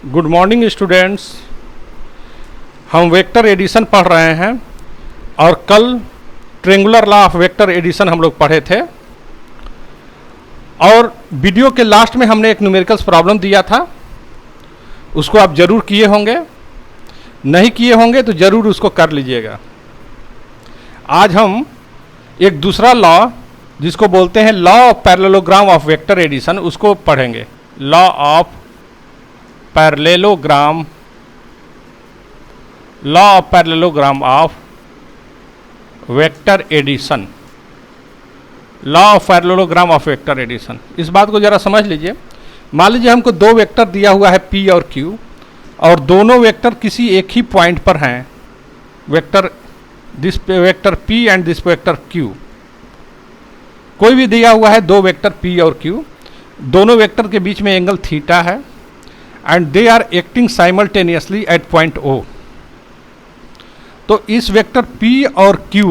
Good morning students. हम vector addition पढ़ रहे हैं और कल triangular law of vector addition हम लोग पढ़े थे और वीडियो के लास्ट में हमने एक न्यूमेरिकल्स प्रॉब्लम दिया था, उसको आप ज़रूर किए होंगे, नहीं किए होंगे तो ज़रूर उसको कर लीजिएगा। आज हम एक दूसरा लॉ जिसको बोलते हैं law of parallelogram of vector addition उसको पढ़ेंगे। Law of parallelogram of vector addition. Law of parallelogram of vector addition, इस बात को ज़रा समझ लीजिए। मान लीजिए हमको दो वेक्टर दिया हुआ है P और Q और दोनों वेक्टर किसी एक ही पॉइंट पर हैं। This vector P and this vector Q, कोई भी दिया हुआ है दो वेक्टर P और Q, दोनों वेक्टर के बीच में एंगल थीटा है and they are acting simultaneously at point O। तो इस वेक्टर P और Q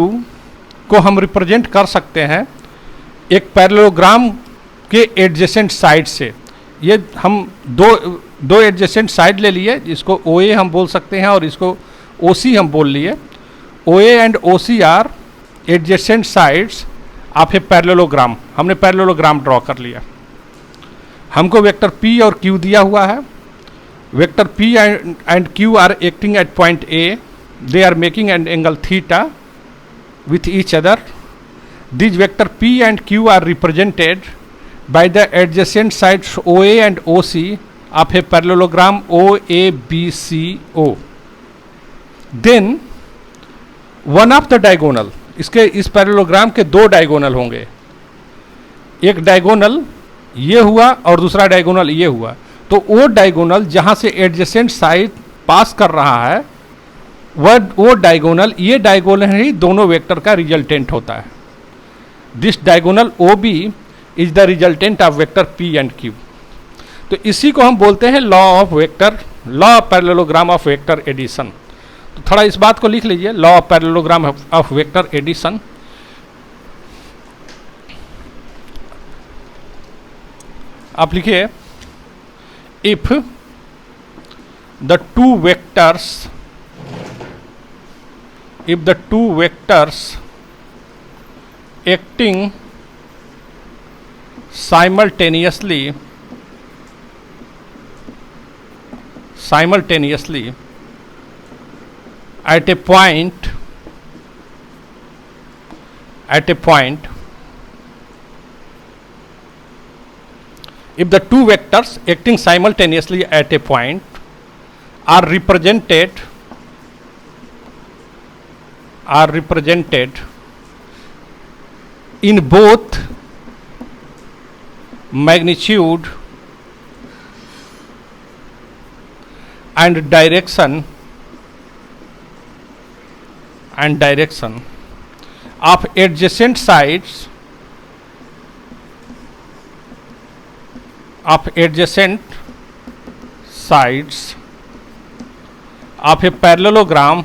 को हम रिप्रेजेंट कर सकते हैं एक पैरेललोग्राम के एडजेसेंट साइड से। ये हम दो एडजेसेंट साइड ले लिए, इसको OA हम बोल सकते हैं और इसको OC हम बोल लिए। OA and OC are adjacent sides of a parallelogram. हमने पैरेललोग्राम ड्रॉ कर लिया। हमको वेक्टर P और Q दिया हुआ है। Vector P and Q are acting at point A, they are making an angle theta with each other. These vector P and Q are represented by the adjacent sides OA and OC of a parallelogram OABCO. Then one of the diagonal, इसके इस parallelogram के दो diagonal होंगे। एक diagonal ये हुआ और दूसरा डायगोनल ये हुआ। तो वो डायगोनल जहाँ से एडजेसेंट साइड पास कर रहा है वो डायगोनल, ये डायगोनल ही दोनों वेक्टर का रिजल्टेंट होता है। This diagonal OB is the resultant of vector P and Q। तो इसी को हम बोलते हैं law of parallelogram of vector addition. तो थोड़ा इस बात को लिख लीजिए, law of parallelogram of vector addition. आप लिखिए, if the two vectors acting simultaneously at a point if the two vectors acting simultaneously at a point are represented in both magnitude and direction of adjacent sides of a parallelogram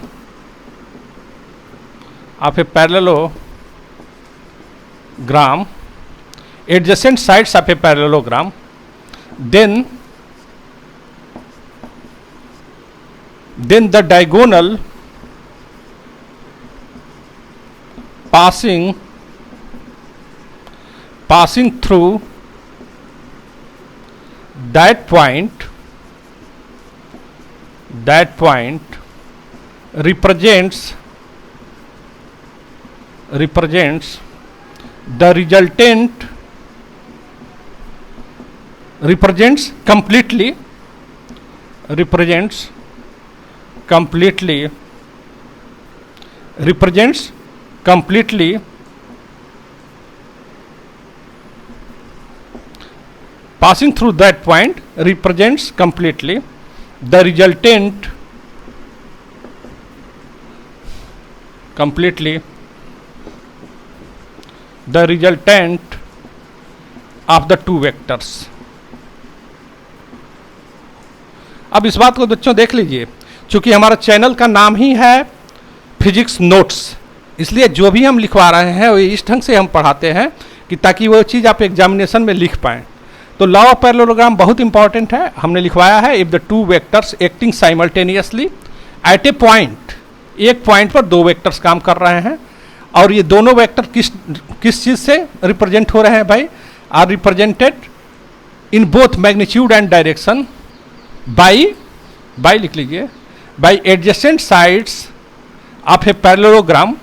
adjacent sides of a parallelogram, then the diagonal passing through that point represents the resultant represents completely passing through that point represents completely the resultant of the two vectors। अब इस बात को बच्चों देख लीजिए, चूंकि हमारा channel का नाम ही है फिजिक्स नोट्स, इसलिए जो भी हम लिखवा रहे हैं वो इस ढंग से हम पढ़ाते हैं कि ताकि वो चीज़ आप एग्जामिनेशन में लिख पाएँ। तो लॉ ऑफ पैरेललोग्राम बहुत इंपॉर्टेंट है, हमने लिखवाया है। If the two vectors acting simultaneously eight A point, एक पॉइंट पर दो वेक्टर्स काम कर रहे हैं, और ये दोनों वेक्टर किस चीज से रिप्रेजेंट हो रहे हैं भाई? Are represented in both magnitude and direction by लिख लीजिए, by adjacent sides of a parallelogram,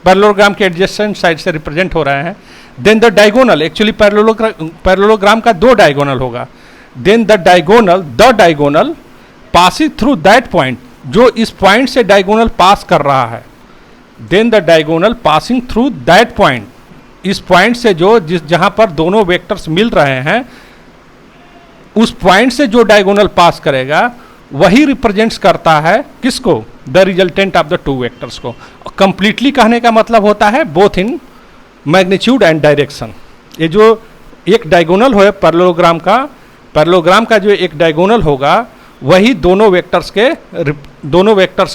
parallelogram के एडजेसेंट साइड से रिप्रेजेंट हो रहे हैं। Then the diagonal, actually parallelogram का दो डायगोनल होगा। Then the diagonal passing through that point, जो इस पॉइंट से डायगोनल पास कर रहा है। Then the diagonal passing through that point, इस पॉइंट से जो जहां पर दोनों वेक्टर्स मिल रहे हैं, उस पॉइंट से जो डायगोनल पास करेगा वही रिप्रेजेंट्स करता है किसको? The resultant of the two vectors को। कंप्लीटली कहने का मतलब होता है both in magnitude and direction. ये जो एक डायगोनल हो पैरेललोग्राम का जो एक डायगोनल होगा, वही दोनों वेक्टर्स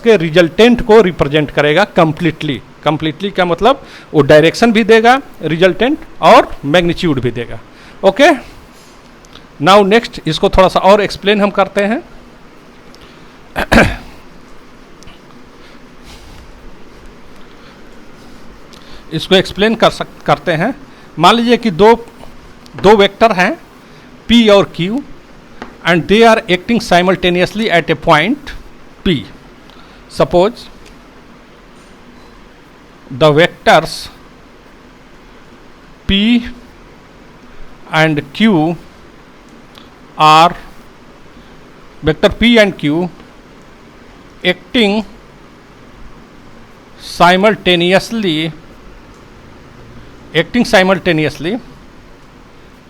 के रिजल्टेंट को रिप्रेजेंट करेगा कंप्लीटली का मतलब वो डायरेक्शन भी देगा रिजल्टेंट और मैग्नीट्यूड भी देगा। ओके, नाउ नेक्स्ट इसको थोड़ा सा और एक्सप्लेन हम करते हैं। इसको एक्सप्लेन करते हैं। मान लीजिए कि दो वेक्टर हैं P और Q, and they are acting simultaneously at a point P. Suppose the vectors P and Q are vector P and Q acting simultaneously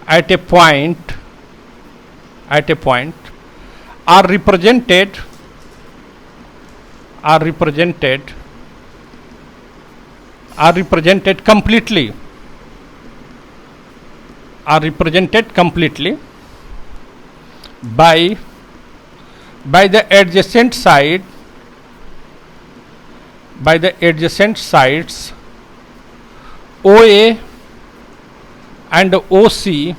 at a point are represented completely by the adjacent sides OA and OC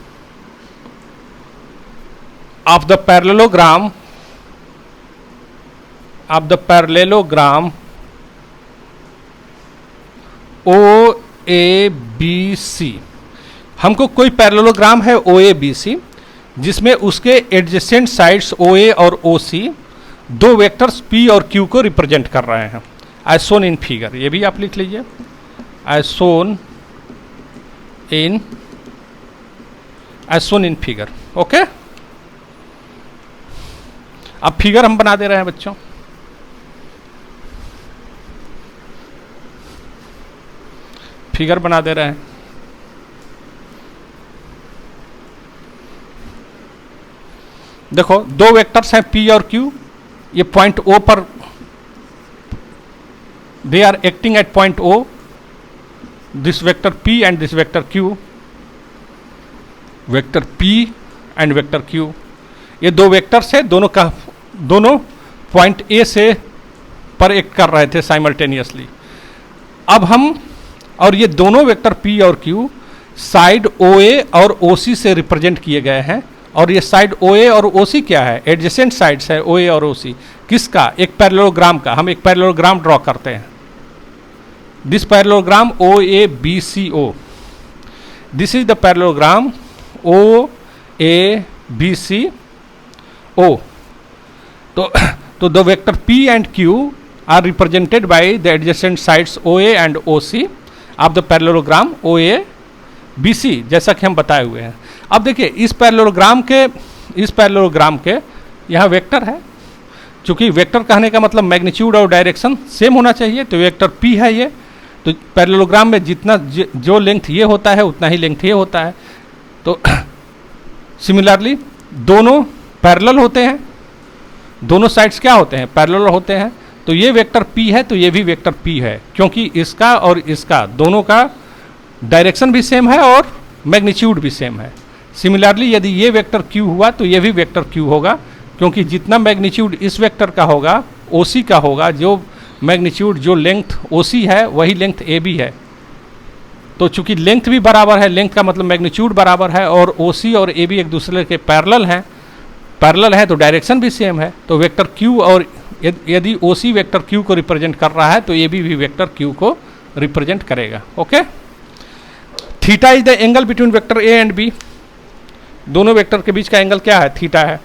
of the parallelogram OABC। हमको कोई parallelogram है OABC जिसमें उसके adjacent sides OA और OC दो vectors P और Q को represent कर रहे हैं, एज शोन इन फिगर। ये भी आप लिख लीजिए, as shown in figure. Okay, अब फिगर हम बना दे रहे हैं बच्चों। फिगर बना दे रहे हैं। देखो दो वेक्टर्स हैं P और Q, ये पॉइंट O पर, they are acting at point O, this vector P and this vector Q, vector P and vector Q। ये दो वेक्टर्स है, दोनों पॉइंट A से पर एक्ट कर रहे थे साइमल्टेनियसली। अब हम, और ये दोनों वेक्टर P और Q साइड OA और OC से रिप्रेजेंट किए गए हैं। और ये साइड OA और OC क्या है? एडजेसेंट साइड्स है OA और OC। किसका? एक पैरेललोग्राम का। हम एक पैरेललोग्राम ड्रॉ करते हैं। This parallelogram OABCO, this is the parallelogram OABCO। तो the vector P and Q are represented by the adjacent sides OA and OC of the parallelogram OABC, जैसा कि हम बताए हुए हैं। अब देखिए इस पैरेललोग्राम के यहाँ वेक्टर है। चूंकि वेक्टर कहने का मतलब मैग्नीट्यूड और डायरेक्शन सेम होना चाहिए, तो वेक्टर P है ये। तो पैरेललोग्राम में जितना जो लेंथ ये होता है उतना ही लेंथ ये होता है। तो सिमिलरली दोनों पैरेलल होते हैं, दोनों साइड्स क्या होते हैं? पैरेलल होते हैं। तो ये वेक्टर P है तो ये भी वेक्टर P है, क्योंकि इसका और इसका दोनों का डायरेक्शन भी सेम है और मैग्नीट्यूड भी सेम है। सिमिलरली यदि ये वेक्टर Q हुआ तो ये भी वेक्टर Q होगा, क्योंकि जितना मैग्नीट्यूड इस वेक्टर का होगा OC का होगा, जो मैग्नीट्यूड जो लेंथ OC है वही लेंथ AB है। तो चूंकि लेंथ भी बराबर है, लेंथ का मतलब मैग्नीट्यूड बराबर है, और OC और AB एक दूसरे के पैरेलल हैं तो डायरेक्शन भी सेम है। तो वेक्टर Q, और यदि OC वेक्टर Q को रिप्रेजेंट कर रहा है तो AB भी वेक्टर Q को रिप्रेजेंट करेगा। Okay, theta is the angle between vector A and B। दोनों वेक्टर के बीच का एंगल क्या है? थीटा है।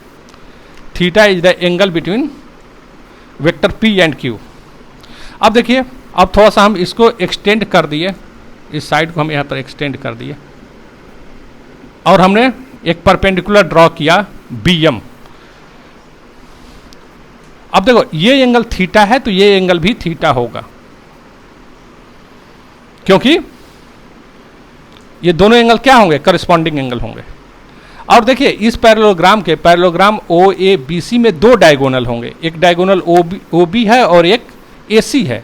Theta is the angle between vector P and Q। अब देखिए, अब थोड़ा सा हम इसको एक्सटेंड कर दिए, इस साइड को हम यहाँ पर एक्सटेंड कर दिए, और हमने एक परपेंडिकुलर ड्रॉ किया BM। अब देखो, ये एंगल थीटा है तो ये एंगल भी थीटा होगा, क्योंकि ये दोनों एंगल क्या होंगे? करस्पॉन्डिंग एंगल होंगे। और देखिए, इस पैरेललोग्राम OABC में दो डायगोनल होंगे, एक डायगोनल OB है और एक AC है।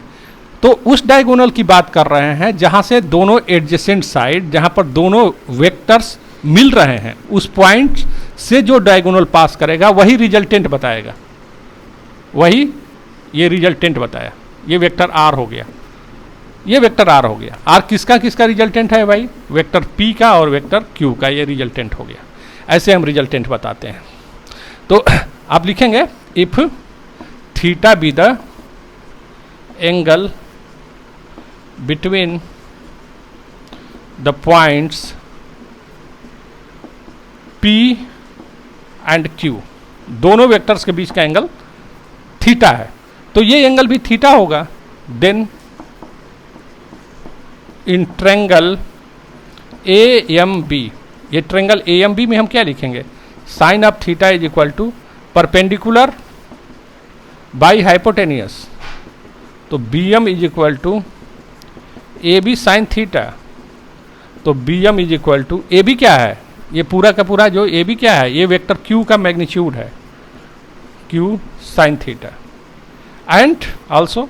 तो उस डायगोनल की बात कर रहे हैं जहां से दोनों एडजेसेंट साइड, जहां पर दोनों वेक्टर्स मिल रहे हैं, उस पॉइंट से जो डायगोनल पास करेगा वही रिजल्टेंट बताएगा, वही ये रिजल्टेंट बताया। ये वेक्टर R हो गया, ये वेक्टर R हो गया। R किसका किसका रिजल्टेंट है भाई? वेक्टर P का और वेक्टर Q का, ये रिजल्टेंट हो गया। ऐसे हम रिजल्टेंट बताते हैं। तो आप लिखेंगे, if theta B the angle between the points P and Q, दोनों वेक्टर्स के बीच का एंगल थीटा है, तो ये एंगल भी थीटा होगा। देन इन ट्रायंगल AMB, ये ट्रायंगल AMB में हम क्या लिखेंगे? Sine of theta is equal to perpendicular by hypotenuse. तो BM is equal to AB sine theta. तो BM is equal to, AB क्या है? ये पूरा का पूरा जो AB क्या है? ये वेक्टर Q का मैग्नीट्यूड है, Q sine theta. And also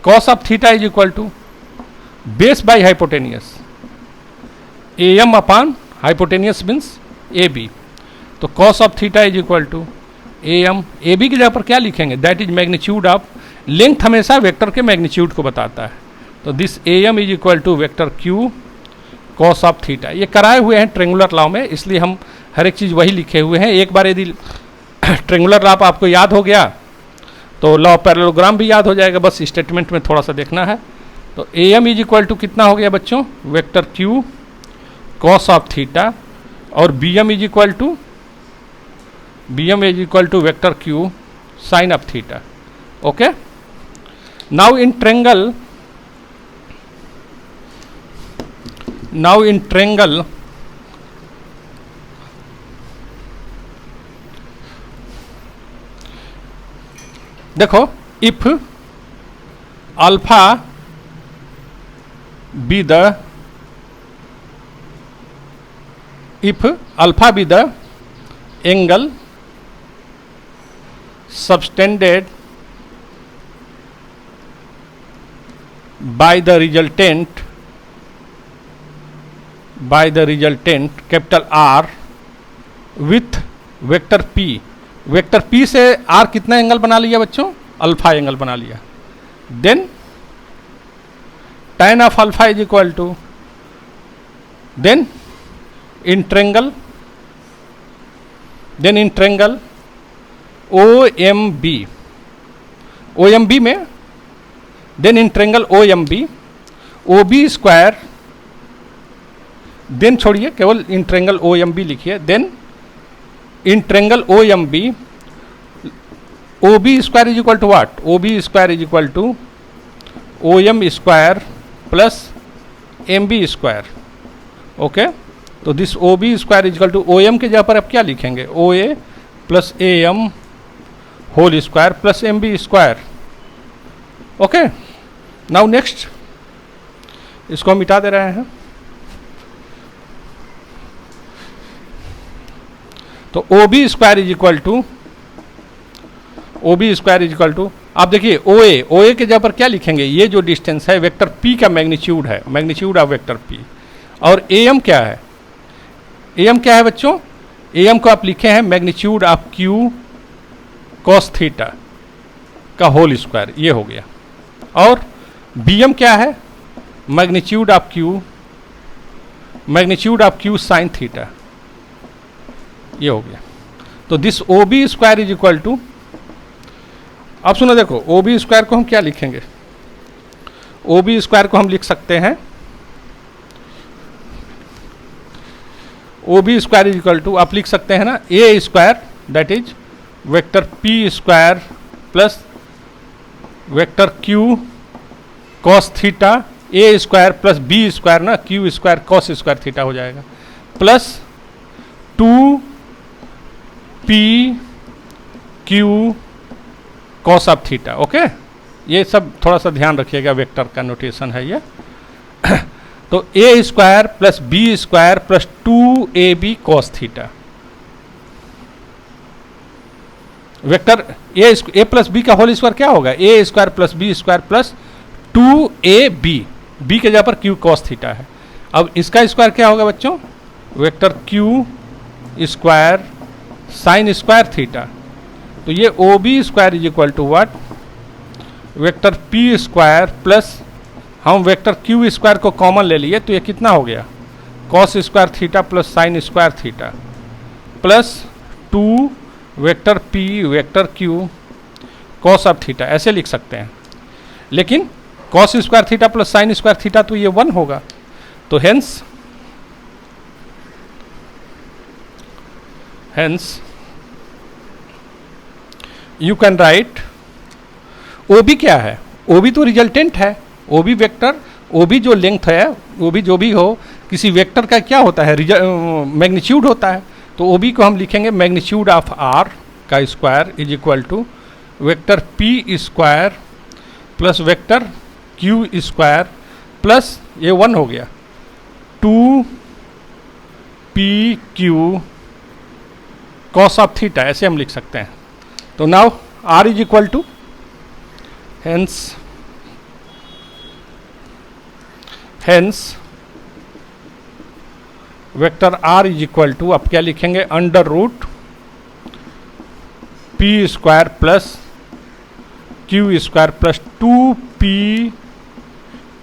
cos of theta is equal to base by hypotenuse, AM upon hypotenuse means AB। तो cos of theta is equal to AM, AB की जगह पर क्या लिखेंगे? That is magnitude of, length हमेशा vector के magnitude को बताता है। तो this AM is equal to vector Q cos of theta. ये कराए हुए हैं ट्रेंगुलर लॉ में, इसलिए हम हर एक चीज़ वही लिखे हुए हैं। एक बार यदि ट्रेंगुलर लॉ आपको याद हो गया तो लॉ ऑफ पैरेललोग्राम भी याद हो जाएगा, बस स्टेटमेंट में थोड़ा सा देखना है। तो AM इज इक्वल टू कितना हो गया बच्चों? Vector Q cos of theta, और BM is equal to vector Q sine of theta. Okay, now in triangle देखो, if alpha be the angle subtended by the resultant capital R with vector P। Vector P से R कितना angle बना लिया बच्चों? Alpha angle बना लिया। Then tan of alpha is equal to, then in triangle OMB में, then in triangle OMB OB square, then छोड़िए केवल इन ट्रायंगल OMB लिखिए। Then in triangle OMB OB square is equal to what? OB square is equal to OM square plus MB square. Okay, तो this OB square is equal to OM के जगह पर अब क्या लिखेंगे? OA plus AM whole square plus MB square. Okay, now next, इसको हम मिटा दे रहे हैं। तो OB square is equal to, आप देखिए OA के जगह पर क्या लिखेंगे? ये जो डिस्टेंस है वेक्टर P का मैग्नीट्यूड है, मैग्नीट्यूड ऑफ वेक्टर P। और AM क्या है? AM क्या है बच्चों? AM को आप लिखे हैं magnitude of Q cos theta का होल स्क्वायर, ये हो गया। और BM क्या है? Magnitude of Q magnitude of Q sine theta, ये हो गया। तो this O B square is equal to, अब सुनो देखो, ओ बी स्क्वायर को हम क्या लिखेंगे, ओ बी स्क्वायर को हम लिख सकते हैं, O B square is equal to, आप लिख सकते हैं ना, A square that is vector P square plus vector Q cos theta, A square plus B square ना, Q square cos square theta हो जाएगा, plus 2 P Q cos of theta. Okay, ये सब थोड़ा सा ध्यान रखिएगा, वेक्टर का नोटेशन है ये। तो A square plus B square plus 2ab cos theta, vector A plus B का होल स्क्वायर क्या होगा, A square plus B square plus 2ab, B के जगह पर क्यू कॉस थीटा है। अब इसका स्क्वायर क्या होगा बच्चों, vector Q square sine square theta. तो ये O B square is equal to what, vector P square plus, हम वेक्टर क्यू स्क्वायर को कॉमन ले लिए तो ये कितना हो गया, cos square theta plus sine square theta plus 2 vector P vector Q cos of theta, ऐसे लिख सकते हैं। लेकिन cos square theta plus sine square theta तो ये 1 होगा, तो hence you can write, O B क्या है, ओ बी तो रिजल्टेंट है, O B vector, O B जो लेंथ है, ओ बी जो भी हो, किसी वेक्टर का क्या होता है, मैग्नीट्यूड होता है। तो ओ बी को हम लिखेंगे मैग्नीट्यूड ऑफ आर का square is equal to vector P square plus vector Q square plus, ये 1 हो गया, 2 P Q cos of theta, ऐसे हम लिख सकते हैं। तो now R is equal to, hence vector R is equal to, आप क्या लिखेंगे, under root P square plus Q square plus 2 P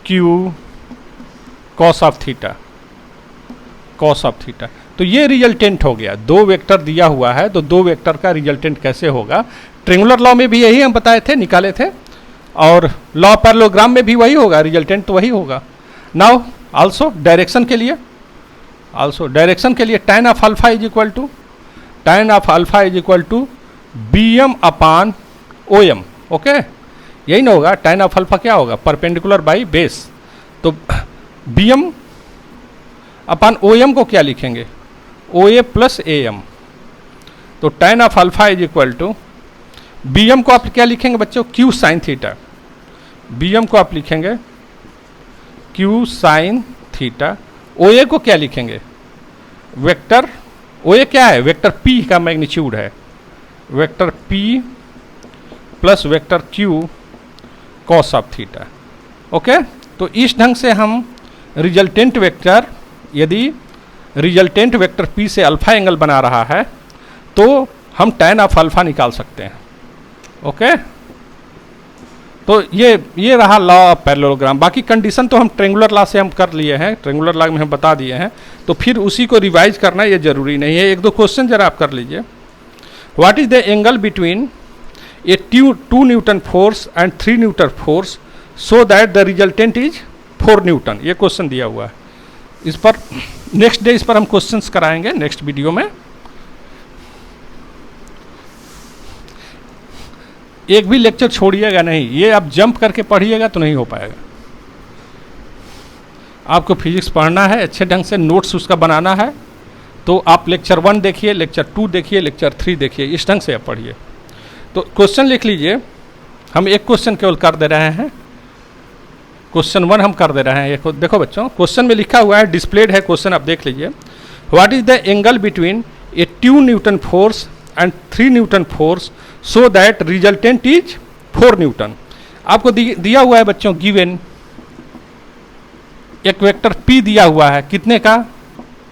Q cos of theta, cos of theta. तो ये रिजल्टेंट हो गया, 2 वेक्टर दिया हुआ है तो 2 वेक्टर का रिजल्टेंट कैसे होगा, ट्रेंगुलर लॉ में भी यही हम बताए थे, निकाले थे, और लॉ पैरेललोग्राम में भी वही होगा, रिजल्टेंट तो वही होगा। नाउ आल्सो डायरेक्शन के लिए, tan of alpha is equal to, tan of alpha is equal to bm upon OM। Okay, यही ना होगा, tan ऑफ अल्फा क्या होगा, परपेंडिकुलर बाई बेस। तो bm अपान OM को क्या लिखेंगे, OA प्लस AM। तो tan of alpha is equal to, bm को आप क्या लिखेंगे बच्चों, q साइन थीटा, bm को आप लिखेंगे q साइन थीटा। OA को क्या लिखेंगे, वेक्टर, OA क्या है, वेक्टर p का मैग्नीट्यूड है, vector p plus vector q cos of theta. Okay, तो इस ढंग से हम रिजल्टेंट वेक्टर, यदि रिजल्टेंट वेक्टर p से अल्फा एंगल बना रहा है तो हम tan ऑफ अल्फा निकाल सकते हैं। ओके, तो ये रहा लॉ ऑफ पैरेललोग्राम। बाकी कंडीशन तो हम ट्रेंगुलर लॉ से हम कर लिए हैं, ट्रेंगुलर लॉ में हम बता दिए हैं, तो फिर उसी को रिवाइज करना ये जरूरी नहीं है। 1-2 क्वेश्चन जरा आप कर लीजिए। What is the angle between A 2 Newton force and 3 Newton force so that the resultant is 4 Newton, ये क्वेश्चन दिया हुआ है। इस पर नेक्स्ट डे इस पर हम क्वेश्चंस कराएंगे नेक्स्ट वीडियो में। एक भी लेक्चर छोड़िएगा नहीं, ये आप जंप करके पढ़िएगा तो नहीं हो पाएगा। आपको फिजिक्स पढ़ना है, अच्छे ढंग से नोट्स उसका बनाना है, तो आप लेक्चर 1 देखिए, लेक्चर 2 देखिए, लेक्चर 3 देखिए, इस ढंग से आप पढ़िए। तो क्वेश्चन लिख लीजिए, हम एक क्वेश्चन केवल कर दे रहे हैं, क्वेश्चन 1 हम कर दे रहे हैं। देखो बच्चों, क्वेश्चन में लिखा हुआ है, डिस्प्लेड है क्वेश्चन, आप देख लीजिए। What is the angle between A 2 Newton force and 3 Newton force so that resultant is 4 Newton. आपको दिया हुआ है बच्चों, गिवन एक वेक्टर P दिया हुआ है, कितने का,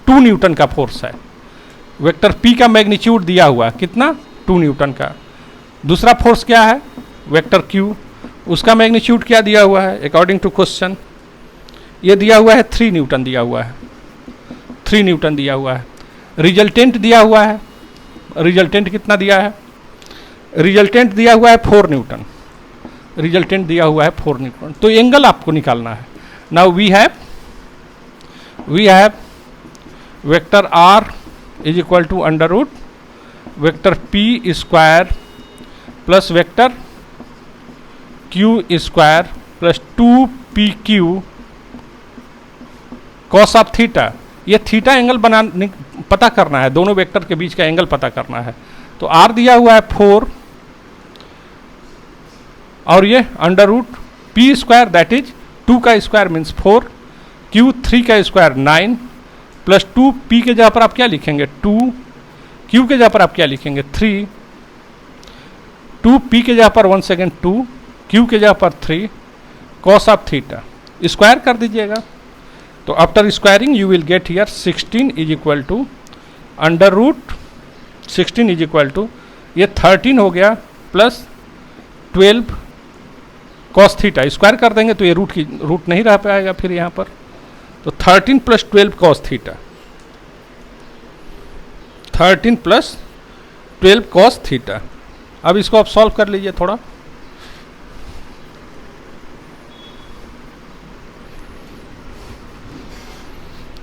2 न्यूटन का फोर्स है। वेक्टर P का मैग्नीट्यूड दिया हुआ है, कितना, 2 न्यूटन का। दूसरा फोर्स क्या है, वेक्टर Q, उसका मैग्नीट्यूड क्या दिया हुआ है अकॉर्डिंग टू क्वेश्चन, ये दिया हुआ है 3 न्यूटन दिया हुआ है। 3 न्यूटन दिया हुआ है। रिजल्टेंट दिया हुआ है, रिजल्टेंट कितना दिया है? रिजल्टेंट दिया हुआ है 4 न्यूटन, रिजल्टेंट दिया हुआ है 4 न्यूटन। तो एंगल आपको निकालना है। Now we have vector r is equal to under root vector p square plus vector q square plus 2pq cos of theta. ये थीटा एंगल पता करना है, दोनों वेक्टर के बीच का एंगल पता करना है। तो r दिया हुआ है 4 और ये under root p square that is 2 का स्क्वायर मीन्स 4, q 3 का स्क्वायर 9 प्लस 2 p के जगह पर आप क्या लिखेंगे 2, q के जगह पर आप क्या लिखेंगे 3, 2 p के जगह पर 1 सेकेंड 2, q के जगह पर 3 कॉस ऑफ थीटा। स्क्वायर कर दीजिएगा। तो after squaring you will get here 16 is equal to under root 16 is equal to ये 13 हो गया प्लस 12 कॉस थीटा। स्क्वायर कर देंगे तो ये रूट नहीं रह पाएगा फिर यहाँ पर। तो 13 plus 12 cos theta, 13 plus 12 cos theta. अब इसको आप सॉल्व कर लीजिए थोड़ा।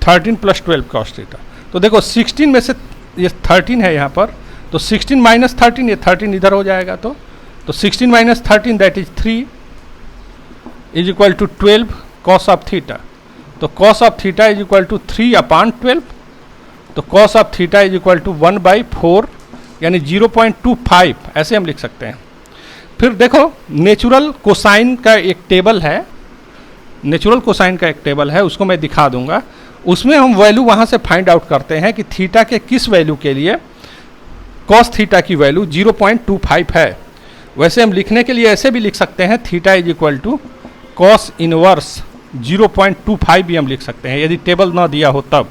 Thirteen plus 12 cos theta. तो देखो 16 में से ये 13 है यहाँ पर, तो 16 माइनस 13, ये 13 इधर हो जाएगा। तो 16 minus 13 that is 3 is equal to 12 cos of theta. तो cos of theta is equal to 3/12। तो cos of theta is equal to 1/4 यानी 0.25 ऐसे हम लिख सकते हैं। फिर देखो नेचुरल कोसाइन का एक टेबल है, नेचुरल कोसाइन का एक टेबल है, उसको मैं दिखा दूंगा। उसमें हम वैल्यू वहाँ से फाइंड आउट करते हैं कि थीटा के किस वैल्यू के लिए कॉस थीटा की वैल्यू 0.25 है। वैसे हम लिखने के लिए ऐसे भी लिख सकते हैं theta is equal to cos inverse 0.25 भी हम लिख सकते हैं यदि टेबल ना दिया हो तब।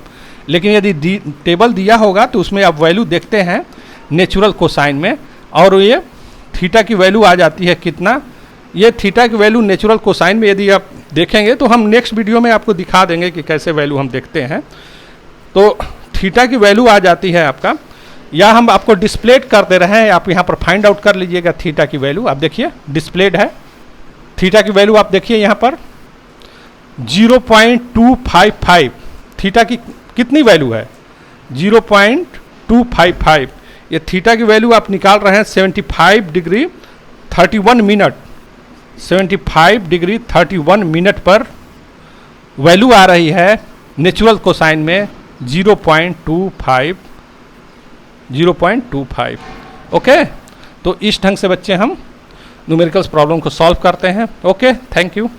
लेकिन यदि टेबल दिया होगा तो उसमें आप वैल्यू देखते हैं नेचुरल कोसाइन में, और ये थीटा की वैल्यू आ जाती है कितना, ये थीटा की वैल्यू नेचुरल कोसाइन में यदि आप देखेंगे तो हम नेक्स्ट वीडियो में आपको दिखा देंगे कि कैसे वैल्यू हम देखते हैं। तो थीटा की वैल्यू आ जाती है आपका, या हम आपको डिस्प्लेड कर दे रहे हैं, आप यहाँ पर फाइंड आउट कर लीजिएगा थीटा की वैल्यू। आप देखिए डिस्प्लेड है थीटा की वैल्यू, आप देखिए यहाँ पर 0.255। थीटा की कितनी वैल्यू है 0.255। ये थीटा की वैल्यू आप निकाल रहे हैं 75 डिग्री 31 मिनट, 75 डिग्री 31 मिनट पर वैल्यू आ रही है नेचुरल कोसाइन में 0.25। ओके, तो इस ढंग से बच्चे हम न्यूमेरिकल्स प्रॉब्लम को सॉल्व करते हैं। Okay, thank you.